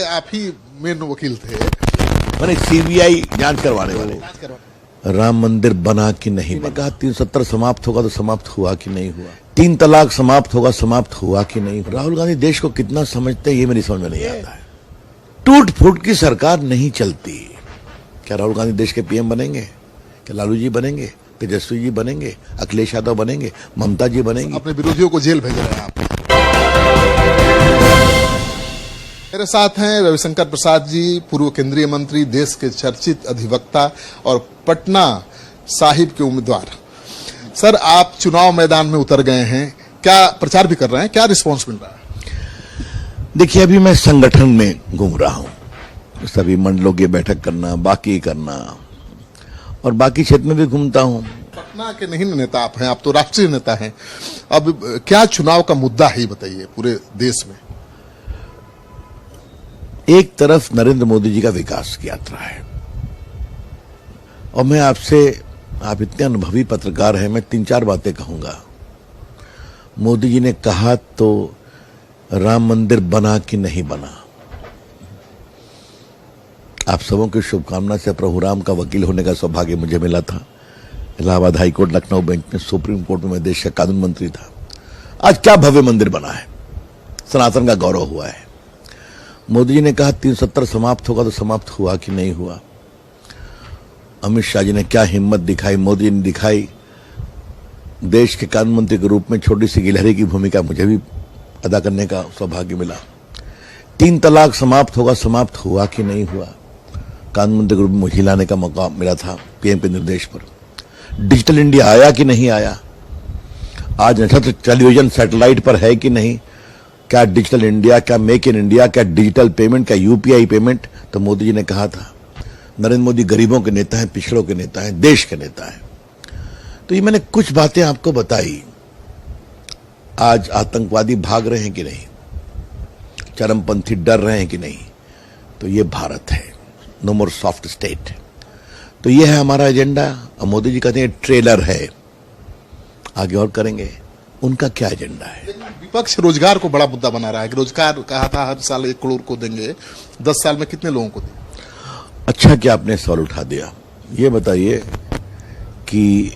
आप ही मेन वकील थे। मैंने सीबीआई जांच करवाने वाले राम मंदिर बना कि नहीं बना, कहा 370 समाप्त होगा तो समाप्त हुआ कि नहीं हुआ, 3 तलाक समाप्त होगा समाप्त हुआ कि नहीं। राहुल गांधी देश को कितना समझते हैं ये मेरी समझ में नहीं आता है। टूट फूट की सरकार नहीं चलती। क्या राहुल गांधी देश के पीएम बनेंगे? क्या लालू जी बनेंगे? तेजस्वी जी बनेंगे? अखिलेश यादव बनेंगे? ममता जी बनेंगी? अपने विरोधियों को जेल भेज रहे हैं आप। मेरे साथ हैं रविशंकर प्रसाद जी, पूर्व केंद्रीय मंत्री, देश के चर्चित अधिवक्ता और पटना साहिब के उम्मीदवार। सर, आप चुनाव मैदान में उतर गए हैं, क्या प्रचार भी कर रहे हैं, क्या रिस्पांस मिल रहा है? देखिए, अभी मैं संगठन में घूम रहा हूं, सभी मंडलों की बैठक करना, बाकी करना, और बाकी क्षेत्र में भी घूमता हूं। पटना के नहीं नेता आप हैं, आप तो राष्ट्रीय नेता हैं। अब क्या चुनाव का मुद्दा है बताइए पूरे देश में? एक तरफ नरेंद्र मोदी जी का विकास की यात्रा है, और मैं आपसे, आप इतने अनुभवी पत्रकार हैं, मैं 3-4 बातें कहूंगा। मोदी जी ने कहा तो राम मंदिर बना कि नहीं बना। आप सबों की शुभकामना से प्रभु राम का वकील होने का सौभाग्य मुझे मिला था। इलाहाबाद हाईकोर्ट, लखनऊ बेंच में, सुप्रीम कोर्ट में मैं देश का कानून मंत्री था। आज क्या भव्य मंदिर बना है, सनातन का गौरव हुआ है। मोदी जी ने कहा 370 समाप्त होगा तो समाप्त हुआ कि नहीं हुआ। अमित शाह जी ने क्या हिम्मत दिखाई, मोदी जी ने दिखाई। देश के कानून मंत्री के रूप में छोटी सी गिलहरी की भूमिका मुझे भी अदा करने का सौभाग्य मिला। 3 तलाक समाप्त होगा समाप्त हुआ कि नहीं हुआ, कानून मंत्री के रूप में मुझे लाने का मौका मिला था पीएम के निर्देश पर। डिजिटल इंडिया आया कि नहीं आया, आज नक्षत्र टेलीविजन सैटेलाइट पर है कि नहीं, क्या डिजिटल इंडिया, क्या मेक इन इंडिया, क्या डिजिटल पेमेंट, क्या यूपीआई पेमेंट, तो मोदी जी ने कहा था। नरेंद्र मोदी गरीबों के नेता हैं, पिछड़ों के नेता हैं, देश के नेता हैं। तो ये मैंने कुछ बातें आपको बताई। आज आतंकवादी भाग रहे हैं कि नहीं, चरमपंथी डर रहे हैं कि नहीं, तो ये भारत है, नो मोर सॉफ्ट स्टेट। तो ये है हमारा एजेंडा। और मोदी जी कहते हैं ट्रेलर है, आगे और करेंगे। उनका क्या एजेंडा है? विपक्ष रोजगार को बड़ा मुद्दा बना रहा है कि रोजगार कहा था हर साल 1 करोड़ को देंगे, 10 साल में कितने लोगों को देंगे? अच्छा कि आपने सवाल उठा दिया। ये बताइए कि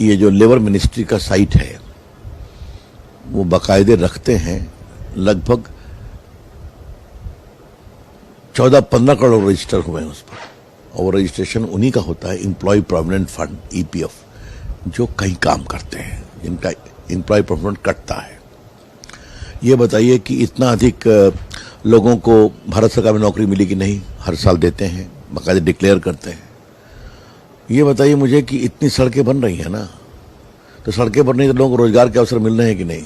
ये जो लेबर मिनिस्ट्री का साइट है वो बाकायदे रखते हैं, लगभग 14-15 करोड़ रजिस्टर हुए हैं उस पर, और रजिस्ट्रेशन उन्हीं का होता है, एम्प्लॉय प्रोविडेंट फंड, ईपीएफ, जो कहीं काम करते हैं, जिनका एम्प्लॉय प्रोविडेंट कटता है। ये बताइए कि इतना अधिक लोगों को भारत सरकार में नौकरी मिली कि नहीं, हर साल देते हैं, बाकायदे डिक्लेयर करते हैं। ये बताइए मुझे कि इतनी सड़कें बन रही हैं ना, तो सड़कें बन रही तो लोगों को रोजगार के अवसर मिल रहे हैं कि नहीं?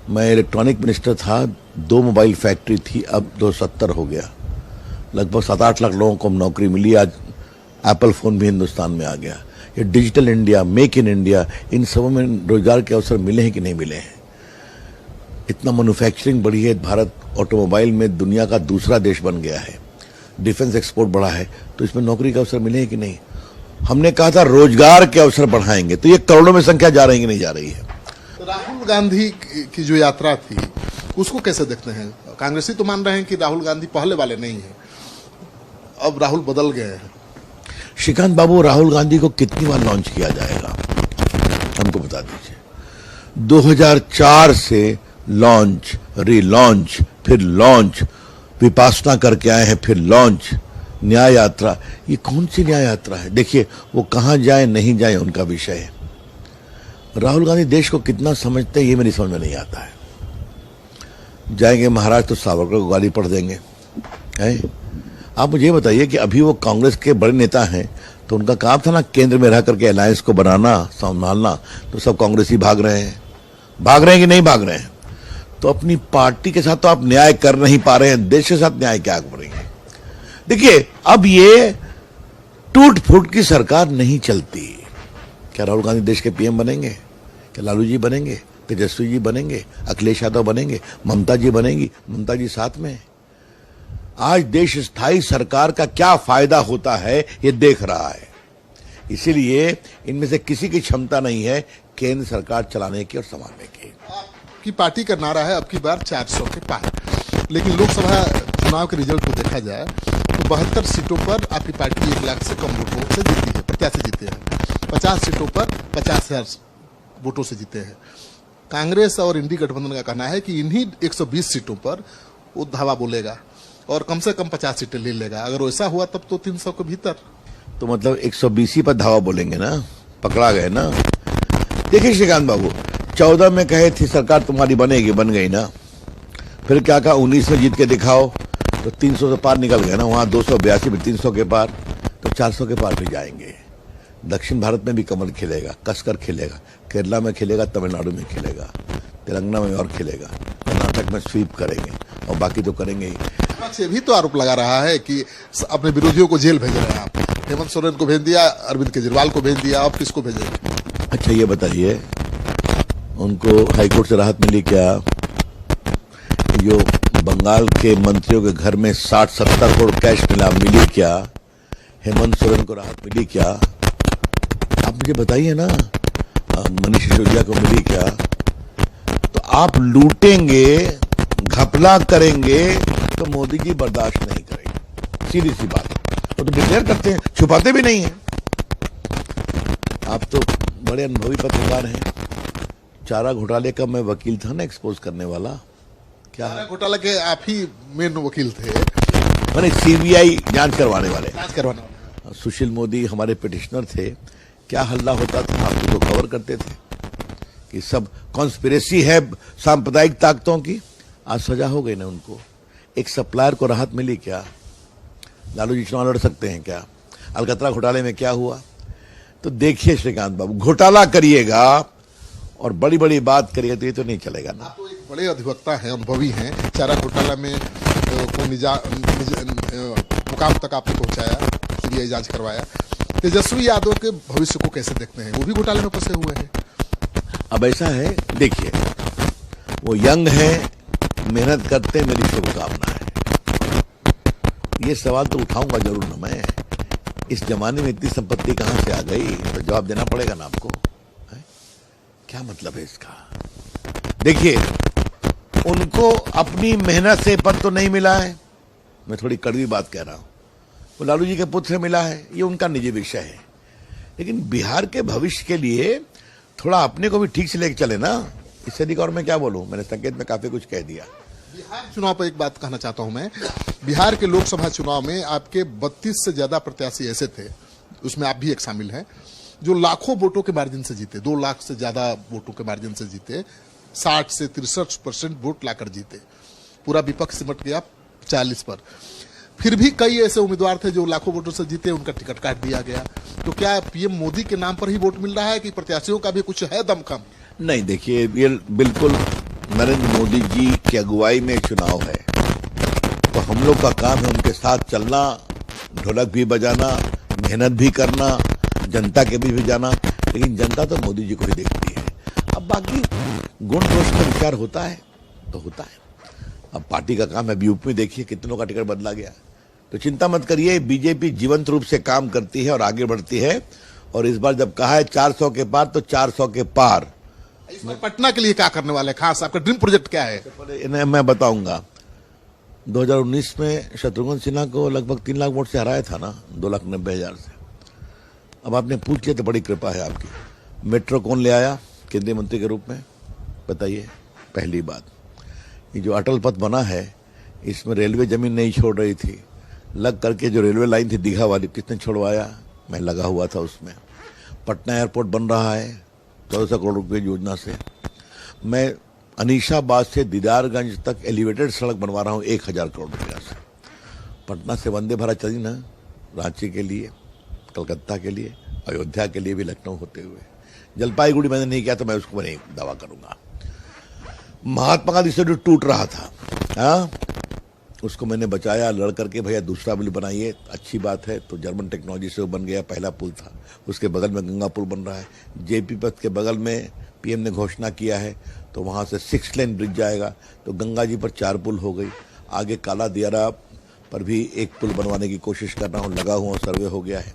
मैं इलेक्ट्रॉनिक मिनिस्टर था, 2 मोबाइल फैक्ट्री थी, अब 270 हो गया, लगभग 7-8 लाख लोगों को नौकरी मिली। आज एप्पल फोन भी हिंदुस्तान में आ गया। ये digital India, make in India, इन सबों में रोजगार के अवसर मिले हैं कि नहीं मिले हैं? इतना मैन्युफैक्चरिंग बढ़ी है, भारत ऑटोमोबाइल में दुनिया का दूसरा देश बन गया है, डिफेंस एक्सपोर्ट बढ़ा है, तो इसमें नौकरी के अवसर मिले हैं कि नहीं? हमने कहा था रोजगार के अवसर बढ़ाएंगे, तो ये करोड़ों में संख्या जा रही है कि नहीं जा रही है? तो राहुल गांधी की जो यात्रा थी उसको कैसे देखते हैं? कांग्रेसी तो मान रहे हैं कि राहुल गांधी पहले वाले नहीं है, अब राहुल बदल गए हैं। श्रीकांत बाबू, राहुल गांधी को कितनी बार लॉन्च किया जाएगा, हमको बता दीजिए। 2004 से लॉन्च, रीलॉन्च, फिर लॉन्च, विपासना करके आए हैं, फिर लॉन्च, न्याय यात्रा। ये कौन सी न्याय यात्रा है? देखिए, वो कहां जाए नहीं जाए उनका विषय है। राहुल गांधी देश को कितना समझते हैं ये मेरी समझ में नहीं आता है। जाएंगे महाराष्ट्र तो सावरकर को गाली पढ़ देंगे, है? आप मुझे ये बताइए कि अभी वो कांग्रेस के बड़े नेता हैं, तो उनका काम था ना केंद्र में रह करके अलायंस को बनाना, संभालना, तो सब कांग्रेसी भाग रहे हैं कि नहीं भाग रहे हैं? तो अपनी पार्टी के साथ तो आप न्याय कर नहीं पा रहे हैं, देश के साथ न्याय क्या करेंगे? देखिए, अब ये टूट फूट की सरकार नहीं चलती। क्या राहुल गांधी देश के पीएम बनेंगे? क्या लालू जी बनेंगे? तेजस्वी जी बनेंगे? अखिलेश यादव बनेंगे? ममता जी बनेंगी? ममता जी साथ में। आज देश स्थायी सरकार का क्या फायदा होता है ये देख रहा है। इसीलिए इनमें से किसी की क्षमता नहीं है केंद्र सरकार चलाने की और संभालने की। आपकी पार्टी का नारा है अब की बार 400 के पार, लेकिन लोकसभा चुनाव के रिजल्ट को देखा जाए तो 72 सीटों पर आपकी पार्टी 1 लाख से कम वोटों से जीती है, प्रत्याशी जीते हैं। 50 सीटों पर 50,000 वोटों से जीते हैं। कांग्रेस और इंडी गठबंधन का कहना है कि इन्हीं 120 सीटों पर वो धावा बोलेगा और कम से कम 50 सीटें ले लेगा। अगर वैसा हुआ तब तो 300 के भीतर। तो मतलब 120 ही पर धावा बोलेंगे ना, पकड़ा गए ना। देखिए श्रीकांत बाबू, 14 में कहे थी सरकार तुम्हारी बनेगी, बन गई ना। फिर क्या कहा 19 में जीत के दिखाओ, तो 300 से पार निकल गए ना। वहां 282 में 300 के पार, तो 400 के पार भी जाएंगे। दक्षिण भारत में भी कमल खिलेगा, कसकर खिलेगा। केरला में खिलेगा, तमिलनाडु में खिलेगा, तेलंगाना में और खिलेगा, कर्नाटक में स्वीप करेंगे और बाकी तो करेंगे ही। विपक्ष ये भी तो आरोप लगा रहा है कि अपने विरोधियों को जेल भेज रहे हैं आप। हेमंत सोरेन को भेज दिया, अरविंद केजरीवाल को भेज दिया, अब किसको भेजेंगे? अच्छा ये बताइए, उनको हाईकोर्ट से राहत मिली क्या? जो बंगाल के मंत्रियों के घर में 60-70 करोड़ कैश मिली क्या? हेमंत सोरेन को राहत मिली क्या? आप मुझे बताइए ना। मनीष सिसोदिया को मिली क्या? तो आप लूटेंगे, घपला करेंगे तो मोदी जी बर्दाश्त नहीं करेंगे। सीधी सी बात। वो तो डिक्लेयर करते हैं, छुपाते भी नहीं है। आप तो बड़े अनुभवी पत्रकार हैं। चारा घोटाले का मैं वकील था ना, एक्सपोज करने वाला। क्या चारा घोटाला के आप ही मेन वकील थे, मैंने सीबीआई जांच करवाने वाले। जांच करवाने वाले। सुशील मोदी हमारे पिटिशनर थे। क्या हल्ला होता था, आप तो कवर करते थे कि सब कॉन्स्पिरेसी है सांप्रदायिक ताकतों की। आज सजा हो गई ना उनको। एक सप्लायर को राहत मिली क्या? लालू जी चुनाव लड़ सकते हैं क्या? अलकतरा घोटाले में क्या हुआ? तो देखिए श्रीकांत बाबू, घोटाला करिएगा और बड़ी बड़ी बात करिएगा तो ये तो नहीं चलेगा ना। आप तो एक बड़े अधिवक्ता हैं, अनुभवी हैं। चारा घोटाला में को मुकाम तक आपने पहुंचाया, सीबीआई जांच करवाया। तेजस्वी यादव के भविष्य को कैसे देखते हैं? वो भी घोटाले में फंसे हुए हैं। अब ऐसा है, देखिए वो यंग है, मेहनत करते हैं, मेरी शुभकामना है। ये सवाल तो उठाऊंगा जरूर ना मैं। इस जमाने में इतनी संपत्ति कहां से आ गई, तो जवाब देना पड़ेगा ना आपको। है? क्या मतलब है इसका? देखिए उनको अपनी मेहनत से पद तो नहीं मिला है, मैं थोड़ी कड़वी बात कह रहा हूं। वो लालू जी के पुत्र मिला है, ये उनका निजी विषय है। लेकिन बिहार के भविष्य के लिए थोड़ा अपने को भी ठीक से लेके चले ना। इससे अधिक और मैं क्या बोलूं, मैंने संकेत में काफी कुछ कह दिया। बिहार चुनाव पर एक बात कहना चाहता हूं मैं। बिहार के लोकसभा चुनाव में आपके 32 से ज्यादा प्रत्याशी ऐसे थे, उसमें आप भी एक शामिल हैं, जो लाखों वोटों के मार्जिन से जीते। 2 लाख से ज्यादा वोटों के मार्जिन से जीते। 60 से 63% वोट लाकर जीते। पूरा विपक्ष सिमट गया 40 पर। फिर भी कई ऐसे उम्मीदवार थे जो लाखों वोटों से जीते, उनका टिकट काट दिया गया। तो क्या पीएम मोदी के नाम पर ही वोट मिल रहा है कि प्रत्याशियों का भी कुछ है दमखम? नहीं, देखिए ये बिल्कुल नरेंद्र मोदी जी की अगुवाई में चुनाव है, तो हम लोग का काम है उनके साथ चलना, ढोलक भी बजाना, मेहनत भी करना, जनता के बीच भी जाना। लेकिन जनता तो मोदी जी को ही देखती है। अब बाकी गुण दोष का विचार होता है तो होता है। अब पार्टी का काम है। यूपी में देखिए कितनों का टिकट बदला गया। तो चिंता मत करिए, बीजेपी जीवंत रूप से काम करती है और आगे बढ़ती है। और इस बार जब कहा है 400 के पार, तो 400 के पार। इस बार पटना के लिए क्या करने वाले, खास आपका ड्रीम प्रोजेक्ट क्या है? मैं बताऊंगा। 2019 में शत्रुघ्न सिन्हा को लगभग 3 लाख वोट से हराया था ना, 2,90,000 से। अब आपने पूछ लिया तो बड़ी कृपा है आपकी। मेट्रो कौन ले आया केंद्रीय मंत्री के रूप में, बताइए? पहली बात, ये जो अटल पथ बना है, इसमें रेलवे जमीन नहीं छोड़ रही थी। लग करके जो रेलवे लाइन थी दीघा वाली, किसने छोड़वाया? मैं लगा हुआ था उसमें। पटना एयरपोर्ट बन रहा है 1400 करोड़ रुपए की योजना से। मैं अनीशाबाद से दीदारगंज तक एलिवेटेड सड़क बनवा रहा हूँ 1000 करोड़ रुपया से। पटना से वंदे भारत चली ना, रांची के लिए, कलकत्ता के लिए, अयोध्या के लिए भी, लखनऊ होते हुए। जलपाईगुड़ी मैंने नहीं किया तो मैं उसको नहीं दावा करूंगा। महात्मा गांधी से जो टूट रहा था, हाँ, उसको मैंने बचाया, लड़ करके भैया दूसरा पुल बनाइए, अच्छी बात है। तो जर्मन टेक्नोलॉजी से वो बन गया, पहला पुल था। उसके बगल में गंगा पुल बन रहा है। जेपी पथ के बगल में पीएम ने घोषणा किया है, तो वहां से 6 लेन ब्रिज जाएगा। तो गंगा जी पर 4 पुल हो गई। आगे काला दियारा पर भी एक पुल बनवाने की कोशिश कर रहा हूँ, लगा हुआ, सर्वे हो गया है।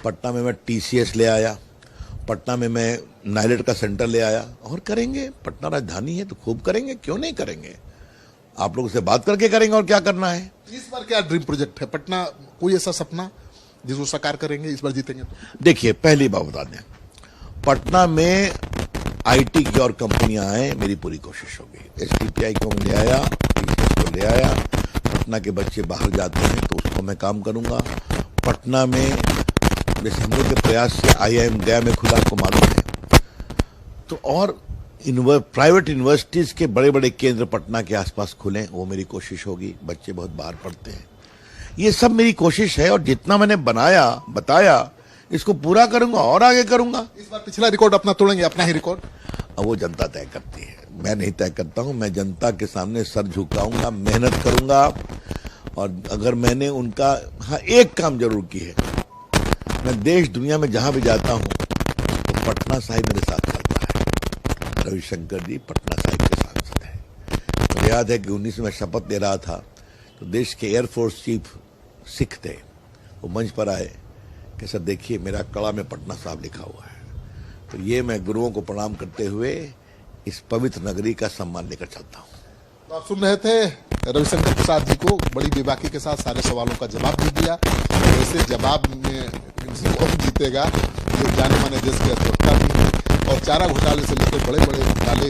पटना में मैं TCS ले आया, पटना में मैं नाइलेट का सेंटर ले आया, और करेंगे। पटना राजधानी है तो खूब करेंगे, क्यों नहीं करेंगे। आप लोगों से बात करके करेंगे और क्या करना है। इस बार क्या ड्रीम प्रोजेक्ट है पटना, कोई ऐसा सपना जिसको साकार करेंगे इस बार जीतेंगे तो? देखिए, पहली बात बता दें, पटना में आईटी की और कंपनियां आए, मेरी पूरी कोशिश होगी। एसटीपीआई को ले आया, टीसीएस को ले आया, पटना के बच्चे बाहर जाते हैं तो उसको मैं काम करूंगा। पटना में जैसे हम लोग के प्रयास से आईआईएम गया में खुला, आपको मालूम है, तो और प्राइवेट यूनिवर्सिटीज के बड़े बड़े केंद्र पटना के आसपास खुलें, वो मेरी कोशिश होगी। बच्चे बहुत बाहर पढ़ते हैं, ये सब मेरी कोशिश है और जितना मैंने बताया इसको पूरा करूंगा और आगे करूंगा। इस बार पिछला रिकॉर्ड अपना तोड़ेंगे, अपना ही रिकॉर्ड? अब वो जनता तय करती है, मैं नहीं तय करता हूं। मैं जनता के सामने सर झुकाऊंगा, मेहनत करूंगा। और अगर मैंने उनका एक काम जरूर की है, मैं देश दुनिया में जहां भी जाता हूं तो पटना साहिब मेरे साथ चलता है। रविशंकर जी पटना साहिब के सांसद हैं। मुझे याद है कि 19 में शपथ ले रहा था तो देश के एयरफोर्स चीफ सिख थे, वो मंच पर आए कि सर देखिए मेरा कड़ा में पटना साहब लिखा हुआ है। तो ये मैं गुरुओं को प्रणाम करते हुए इस पवित्र नगरी का सम्मान लेकर चलता हूँ। तो आप सुन रहे थे रविशंकर प्रसाद जी को, बड़ी बेबाकी के साथ सारे सवालों का जवाब भी दिया। वैसे जवाब में कौन जीतेगा, ये जाने माने देश के अधिवक्ता भी हैं और चारा घोटाले से लेकर बड़े बड़े घोटाले